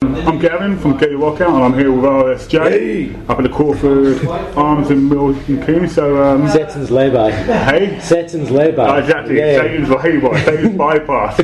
I'm Gavin from GetYourRockOut, and I'm here with RSJ up at the Crawford Arms in Milton Keynes. So, Satan's lay-by. Hey? Satan's lay-by. Exactly, yeah. Satan's lay-by, Satan's bypass.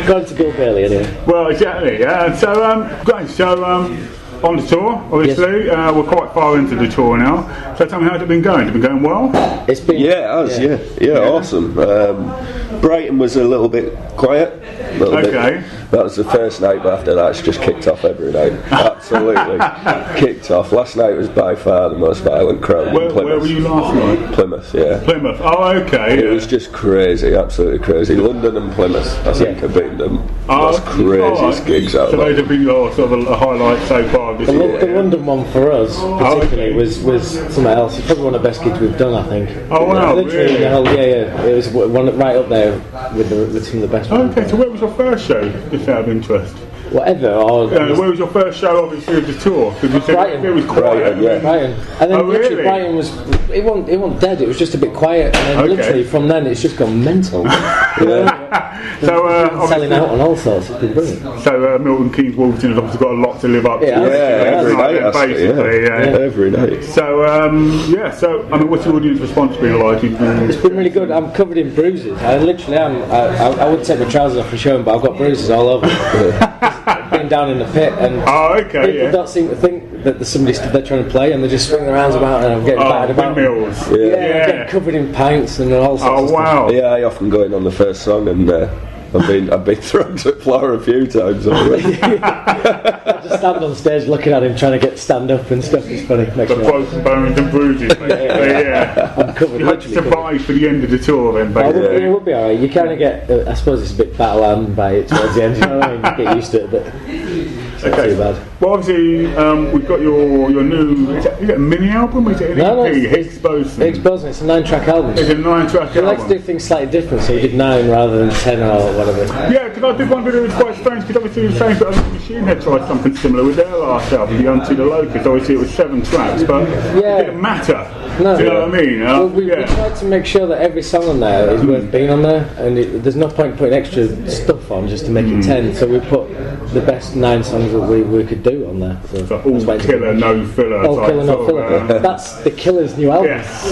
Got to go barely anyway. Well, exactly, yeah. So, great. So, on the tour, obviously, yes. We're quite far into the tour now. So, tell me, how's it been going? Has it been going well? It's been awesome. Brighton was a little bit quiet. Okay. That was the first night, but after that it's just kicked off every night. Absolutely kicked off. Last night was by far the most violent crowd in Plymouth. Where were you last night? Plymouth, yeah. Plymouth, oh okay. It was just crazy, absolutely crazy. London and Plymouth, I think, have been the most craziest gigs out there. So those have been sort of a highlight so far this year. The London one for us, particularly, was something else. It's probably one of the best gigs we've done, I think. Oh wow, literally, really? It was one right up there with some of the best ones. Okay, so where was your first show, just out of interest? Whatever. Where was your first show, obviously, of the tour? Because you said Brighton. It was quiet. Brighton. And then literally really? Brighton was, it wasn't dead, it was just a bit quiet. And then literally from then it's just gone mental. So selling out on all sorts, it's been brilliant. So Milton Keynes Wolverton has obviously got a lot to live up to. Every night, basically. Every night. So so I mean, what's the audience response been like? It's been really good. I'm covered in bruises. I literally am. I would take my trousers off and show them, but I've got bruises all over. Being down in the pit, and people don't seem to think that there's somebody stood there trying to play, and they just swing their arms about, and I'm getting battered about. Windmills. I'm getting covered in pints and all sorts of stuff. Wow. Yeah, I often go in on the first song, and I've been thrown to the floor a few times already. I just stand on stage looking at him trying to stand up and stuff. It's funny. Got broken bones and bruises. I'm covered. You had to survive for the end of the tour then, basically. It would be alright. You kind of get, I suppose it's a bit battle-armed by it towards the end, you know what I mean? You get used to it, but it's not too bad. Well, obviously, we've got your new, is it a mini album? Is it an EP? Higgs Boson. Higgs Boson, it's a 9-track album. It's a 9-track album. We like to do things slightly different, so we did 9 rather than 10 or whatever. Yeah, because I did one video that was quite strange, because obviously the same, but Machine Head tried something similar with their last album, The Unto the Locust. Obviously it was 7 tracks, but it didn't matter. No. Do you know what I mean? We tried to make sure that every song on there is worth being on there, and there's no point putting extra stuff on just to make it 10, so we put the best 9 songs that we could do on there. So all killer, no filler. All killer, no filler. That's the Killer's new album. Yes.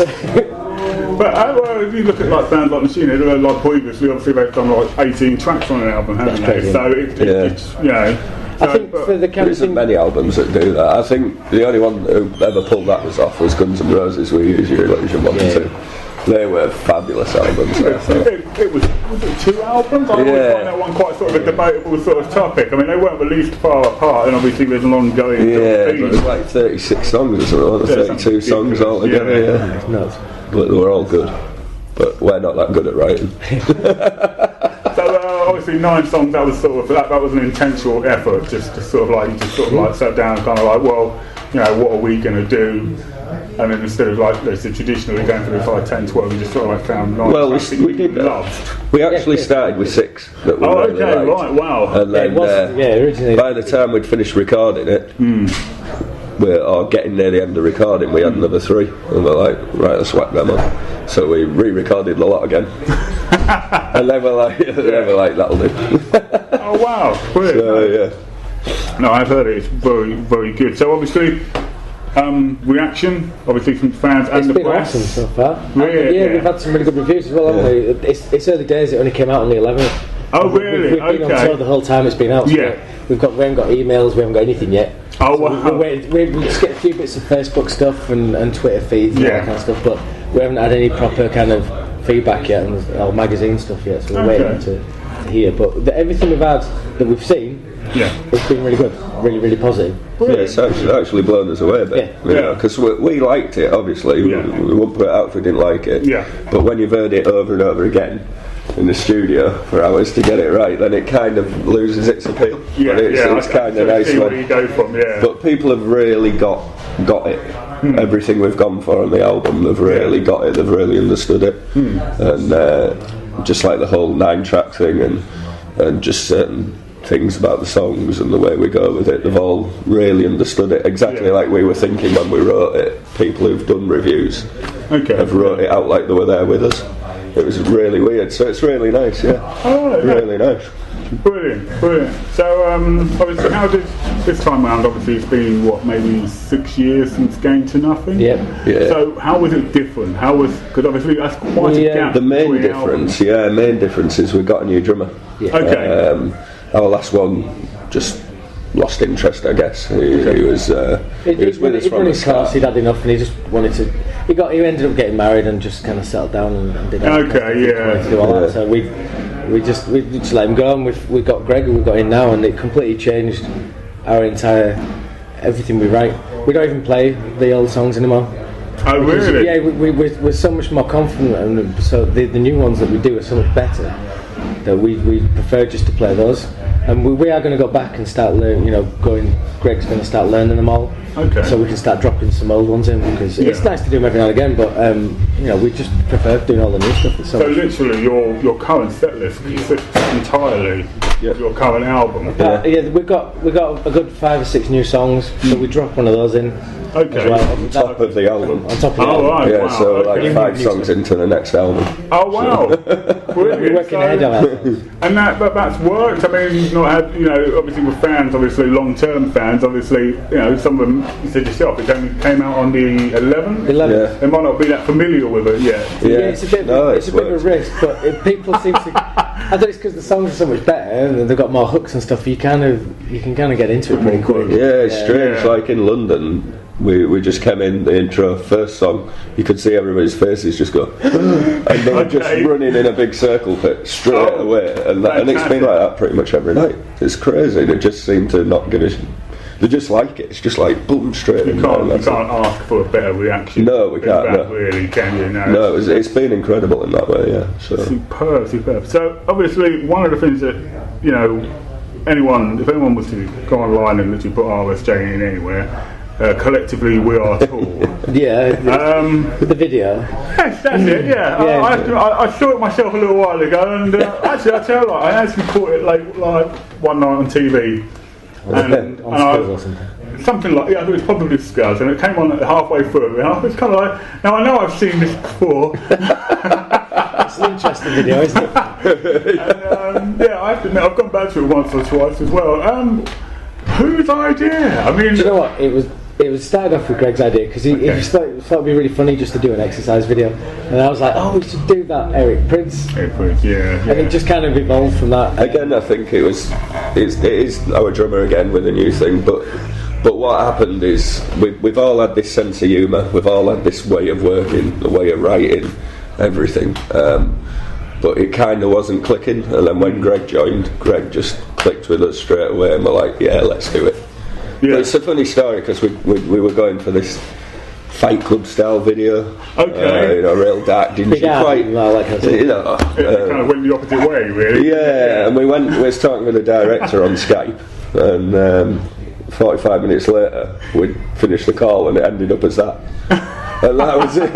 But if you look at like bands like Machine Head, like previously, obviously they've done like 18 tracks on an album, haven't they? So it's, you know. I think for the kind there isn't many albums that do that. I think the only one who ever pulled that off was Guns N' Roses with Use Your Illusion 1 and 2. They were fabulous albums. It was it 2 albums? I always find that one quite sort of a debatable sort of topic. I mean, they weren't released far apart, and obviously there's an ongoing but it was like 36 songs or something, 32 songs altogether. Nuts. But they were all good. But we're not that good at writing. So obviously 9 songs. That was sort of that was an intentional effort, just sort of like sat down and kind of like, well, you know, what are we going to do? And then instead of like they said traditionally going through 5, 10, 12, we just sort of like found 9 tracks that we loved. We actually started with 6 that we really liked. Right, wow. And then originally by the time we'd finished recording it, or getting near the end of recording, we had another 3, and we're like, right, let's whack them on. So we re-recorded a lot again, and they were like, that'll do. Oh wow, brilliant! So, no, I've heard it. It's very, very good. So obviously, reaction, obviously from fans and the press. It's been awesome so far. Really? We've had some really good reviews as well, haven't we? It's early days. It only came out on the 11th. Oh really? We've been on tour the whole time it's been out. So we haven't got emails. We haven't got anything yet. Oh wow! We just get a few bits of Facebook stuff and Twitter feeds and that kind of stuff, but we haven't had any proper kind of feedback yet or magazine stuff yet, so we're waiting to hear. But everything we've had that we've seen, it's been really good, really, really positive. Yeah, it's actually blown us away a bit. Because we liked it, obviously. We wouldn't put it out if we didn't like it. Yeah. But when you've heard it over and over again in the studio for hours to get it right, then it kind of loses its appeal. It's kind of nice where you go from, but people have really got it. Everything we've gone for on the album, they've really got it, they've really understood it. And just like the whole 9-track thing and just certain things about the songs and the way we go with it, they've all really understood it exactly like we were thinking when we wrote it. People who've done reviews have wrote it out like they were there with us. It was really weird, so it's really nice, really nice. Brilliant. So, obviously, how did this time round? Obviously, it's been maybe 6 years since Game to Nothing. Yeah. So, how was it different? Because obviously that's quite a gap. The main difference is we got a new drummer. Yeah. Okay. Our last one just lost interest, I guess. He was with us from the start. He'd had enough, and he just wanted to. He ended up getting married and just kind of settled down and did. That. So we just let him go, and we got Greg, and we got in now, and it completely changed our entire everything we write. We don't even play the old songs anymore. Oh, really? Yeah, we're so much more confident, and so the new ones that we do are so much better that we prefer just to play those. And we are going to go back and start learning. Greg's going to start learning them all. Okay. So we can start dropping some old ones in because it's nice to do them every now and again. But we just prefer doing all the new stuff. So literally, your current set list consists entirely of your current album. We've got a good 5 or 6 new songs. So we drop one of those in. Okay. Well, on top of the album. On top of the album. Right, yeah, so like 5 songs into the next album. Oh wow! We're working ahead of ourselves. And that's worked. I mean, you've not had, obviously with fans, obviously long-term fans, obviously, some of them, you said yourself, it came out on the 11th. Yeah. They might not be that familiar with it yet. Yeah, it's a bit of a risk, but if people seem to. I think it's because the songs are so much better and they've got more hooks and stuff. You can kind of get into it pretty quick. Yeah, it's strange. Yeah. Like in London, we just came in the intro, first song. You could see everybody's faces just go, and they were just running in a big circle pit straight away. And it's been like that pretty much every night. It's crazy. They just seem to not give a. They just like it. It's just like boom, straight. You can't ask for a better reaction. No, we can't. No. Really, can you? No, it's been incredible in that way. Yeah. So. Superb. So obviously, one of the things that if anyone was to go online and literally put RSJ in anywhere. Collectively, we are tall. With the video. Yes, that's it. Yeah, I saw it myself a little while ago, and actually, I tell you, I actually caught it like one night on TV, something like it was probably Scuzz, and it came on halfway through, and I was kind of like, now I know I've seen this before. It's an interesting video, isn't it? And, I have to admit, I've gone back to it once or twice as well. Whose idea? I mean, do you know what? It was started off with Greg's idea because he thought it would be really funny just to do an exercise video, and I was like, we should do that. Eric Prince, yeah. And it just kind of evolved from that. Again, I think it is our drummer again with a new thing, but what happened is we've all had this sense of humour, we've all had this way of working, the way of writing, everything. But it kind of wasn't clicking, and then when Greg joined, Greg just clicked with us straight away, and we're like, yeah, let's do it. Yeah. But it's a funny story because we were going for this Fight Club style video. Okay. Real dark, dingy, quite. It kind of went the opposite way, really. Yeah, and we was talking with the director on Skype, and 45 minutes later, we'd finished the call, and it ended up as that. And that was it.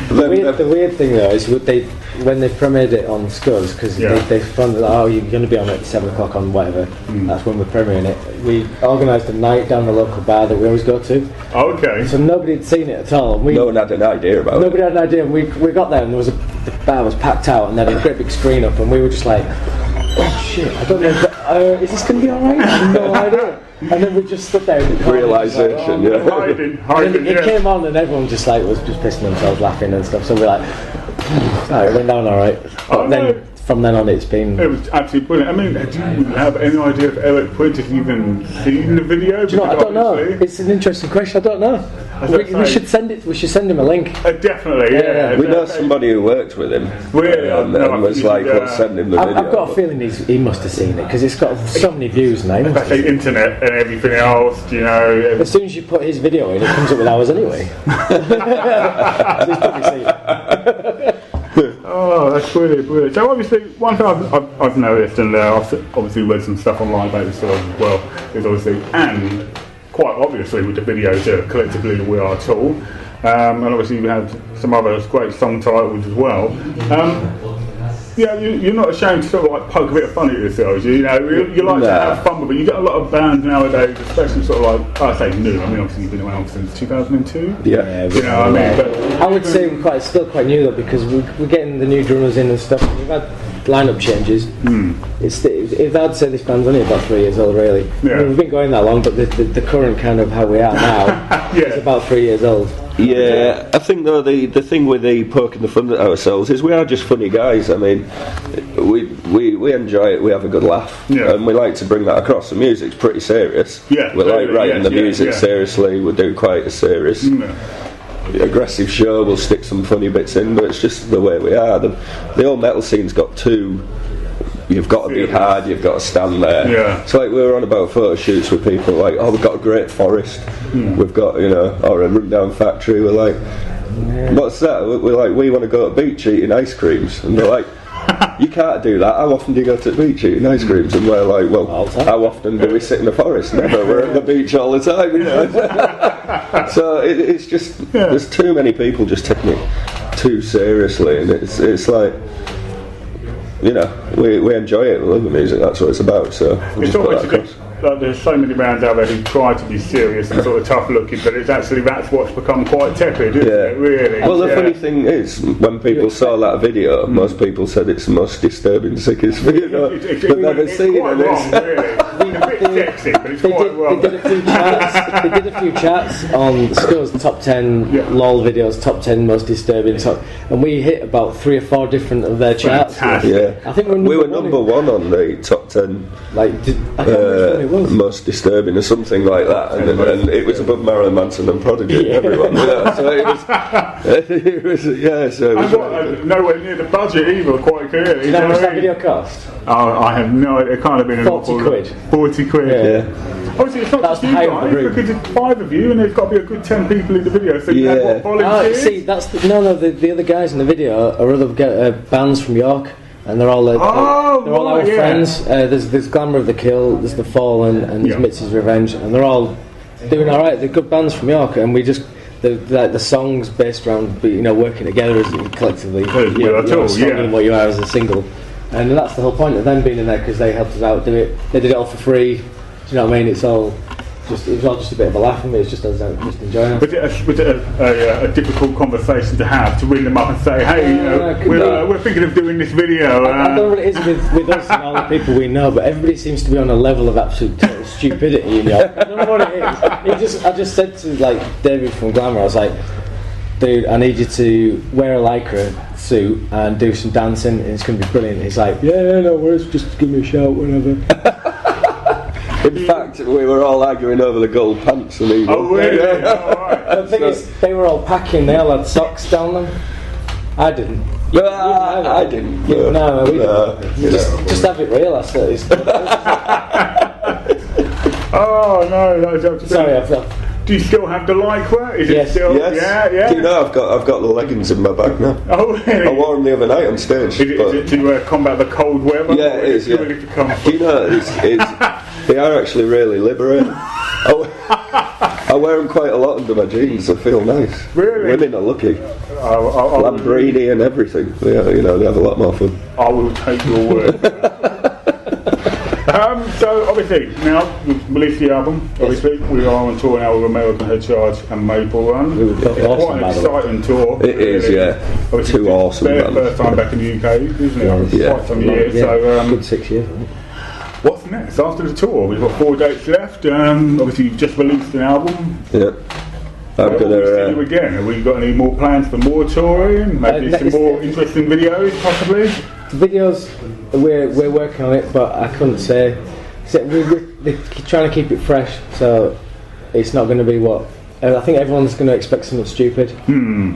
The weird thing though is when they premiered it on Scuzz, because they found that you're going to be on at 7 o'clock on whatever. That's when we're premiering it. We organised a night down the local bar that we always go to. Okay. So nobody had seen it at all. No one had an idea about it. Nobody had an idea. And we got there and the bar was packed out, and they had a great big screen up, and we were just like, oh shit, I don't know. Is this going to be alright? I have no idea. And then we just stood there in the corner. Realisation, hiding. And it came on, and everyone just was just pissing themselves laughing and stuff. So we're like, it went down alright. But then from then on, it was absolutely brilliant. I mean, do you have any idea if Eric Prince has even seen the video? Do you know what? I don't know. It's an interesting question. I don't know. We should send it. We should send him a link. Definitely, yeah. We know somebody who worked with him. Really? And was like, let's send him the video. I've got a feeling he must have seen it because it's got so many views now. Especially internet and everything else, As soon as you put his video in, it comes up with ours anyway. He's probably seen it. Oh, that's brilliant. So obviously, one thing I've noticed, and I've obviously read some stuff online about this as well, is obviously, and quite obviously with the video too, collectively we are tall, and obviously we have some other great song titles as well. You're not ashamed to sort of poke a bit of fun at yourselves. You like to have fun with it. You get a lot of bands nowadays, especially sort of I say new. I mean, obviously you've been around since 2002. Yeah. But I would say we're still quite new though, because we're getting the new drummers in and stuff. We've had lineup changes. If I'd say this band's only about 3 years old, really. Yeah. I mean, we've been going that long, but the current kind of how we are now is about 3 years old. Yeah, I think though the thing with the poking the fun at ourselves is we are just funny guys. I mean, we enjoy it. We have a good laugh, and we like to bring that across. The music's pretty serious. Yeah, we like writing the music seriously. We do quite a serious, aggressive show. We'll stick some funny bits in, but it's just the way we are. The old metal scene's got too. You've got to be hard, you've got to stand there. Yeah. It's like we were on about photo shoots with people like, oh, we've got a great forest, we've got, or a rundown factory. We're like, what's that? We're like, we want to go to the beach eating ice creams. And they're like, you can't do that. How often do you go to the beach eating ice creams? And we're like, well, how often do we sit in the forest? Never. We're at the beach all the time. So it's just, there's too many people just taking it too seriously, and it's like, we enjoy it. We love the music. That's what it's about. So it's always like there's so many bands out there who try to be serious and sort of tough looking, but that's what's become quite tepid, isn't it? Really. Well, the funny thing is, when people saw that video, most people said it's the most disturbing, sickest video they've ever seen. It's a bit sexy, but it's quite wrong. They did a few chats on Skull's top 10 LOL videos, top 10 most disturbing, and we hit about 3 or 4 different of their charts. Yeah, I think we were number one on the top 10. Like, I can't remember what it was. Most disturbing or something like that, and it was above Marilyn Manson and Prodigy and everyone. So it was nowhere near the budget either, quite clearly. Do you know how much that video cost? Oh, I have no idea. It can't have been an 40 quid. 40 quid. Yeah. Obviously, it's not just you guys, because it's 5 of you, and there's got to be a good 10 people in the video. So you have what, volunteers? See, that's the other guys in the video are other bands from York. And they're all our friends. There's Glamour of the Kill, there's The Fallen, and there's Mitzi's Revenge, and they're all doing all right. They're good bands from York, and we just the songs based around working together as collectively. Singing what you are as a single, and that's the whole point of them being in there, because they helped us out do it. They did it all for free. Do you know what I mean? It was all just a bit of a laugh for me. It's just us just enjoying it. Was it a difficult conversation to have, to ring them up and say, hey, we're thinking of doing this video? I don't know what it is with us and all the people we know, but everybody seems to be on a level of absolute total stupidity. I don't know what it is. I just said to David from Glamour, I was like, dude, I need you to wear a lycra suit and do some dancing, and it's going to be brilliant. He's like, yeah, no worries, just give me a shout whenever. In fact, we were all arguing over the gold pants and even. Oh, really? Right. The thing is, they were all packing, they all had socks down them. I didn't. I didn't. No, we didn't. Just have it real, I said. Oh, no. Sorry, I felt. Do you still have the lycra? Is yes. it still? Yes. Yeah. Do you know I've got the leggings in my bag now? Oh, really? I wore them the other night on stage. Is it to combat the cold weather? Yeah, it is. Yeah. Do you know they are actually really liberating. I wear them quite a lot under my jeans. I feel nice. Really? Women are lucky. Lambrini and everything. They have a lot more fun. I will take your word. So obviously now we've released the album. Obviously we are on tour now with American Head Charge and Maple Run. It's quite an exciting tour. It is, yeah. Obviously, Too awesome. Their first time back in the UK, isn't it? Quite some years. Yeah. So good 6 years. what's next after the tour? We've got 4 dates left. Obviously you've just released an album. Yeah. I'm gonna see you again. Have we got any more plans for more touring? Maybe some more interesting videos, possibly. Videos, we're working on it, but I couldn't say. We're trying to keep it fresh, so it's not going to be what. I think everyone's going to expect something stupid.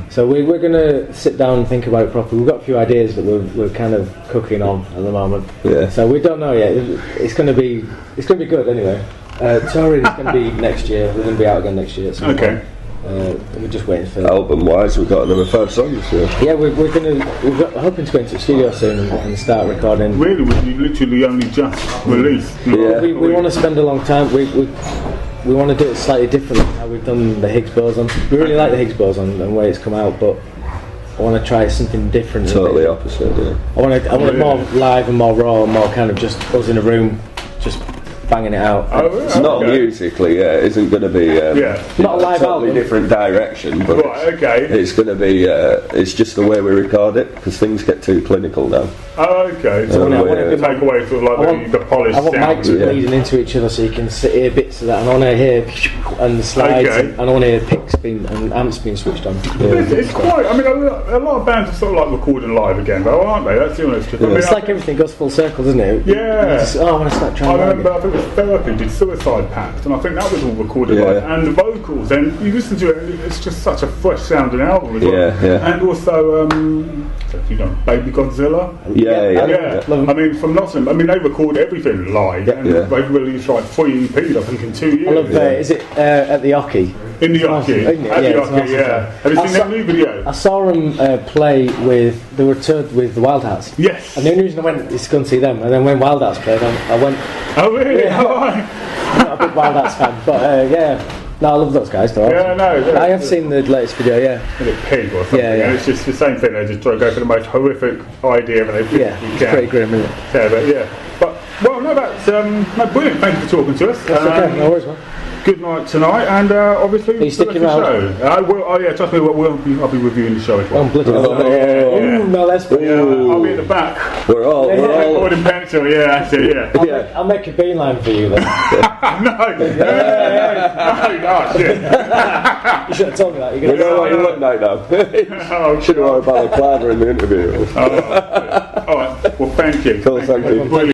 So we're going to sit down and think about it properly. We've got a few ideas that we're kind of cooking on at the moment. Yeah. So we don't know yet. It's going to be good anyway. Touring is going to be next year. We're going to be out again next year. Okay. We're just waiting for album-wise. We've got another 5 songs. So. Yeah, we're hoping to go into the studio soon and start recording. Really, we literally only just released. Yeah. We want to spend a long time. We want to do it slightly different than how we've done the Higgs boson. We really like the Higgs boson and the way it's come out, but I want to try something different. Totally opposite. Yeah. I want it more live and more raw and more kind of just us in a room, just banging it out. It's not musically, it isn't going to be not a live totally album. different direction, but it's going to be it's just the way we record it, because things get too clinical now. Oh, okay. So I want to take away sort of like the polished sound. I want mics bleeding into each other so you can hear bits of that, and I want to hear and the slides, and I want to hear picks being and amps being switched on. It's quite. I mean, a lot of bands are sort of like recording live again, though, aren't they? That's the honest truth. I mean, it's like everything goes full circle, doesn't it? Yeah. Just, I want to start trying. I remember, I think it was Therapy did Suicide Pact, and I think that was all recorded live, and the vocals. And you listen to it, it's just such a fresh sounding album as well. And also, Baby Godzilla. I mean, from Nottingham. I mean, they record everything live, and they've released like 3 EPs, I think, in 2 years. I love is it at the Ocky? In the Ocky, at the Ocky, Have you seen that new video? I saw them play with. They were toured with the Wild Hearts. Yes. And the only reason I went is to go and see them. And then when Wild Hearts played, I went. Oh really? Yeah. I'm not a big Wild Hearts fan, but no, I love those guys. Though. I have seen the latest video. Is it Pig or something? And it's just the same thing. They just try to go for the most horrific idea that they it's pretty grim, isn't it? But brilliant. Thank you for talking to us. That's okay. No worries, man. Good night tonight, and obviously are you sticking around? Trust me, I'll be reviewing the show as well. No, that's good. I'll be at the back. We're all in pencil. That's it. I'll make a beeline for you then. No, shit. You should have told me that. We know what you look like now. Should have worn a balaclava in the interview. All right. Well, thank you. Cool, thank you.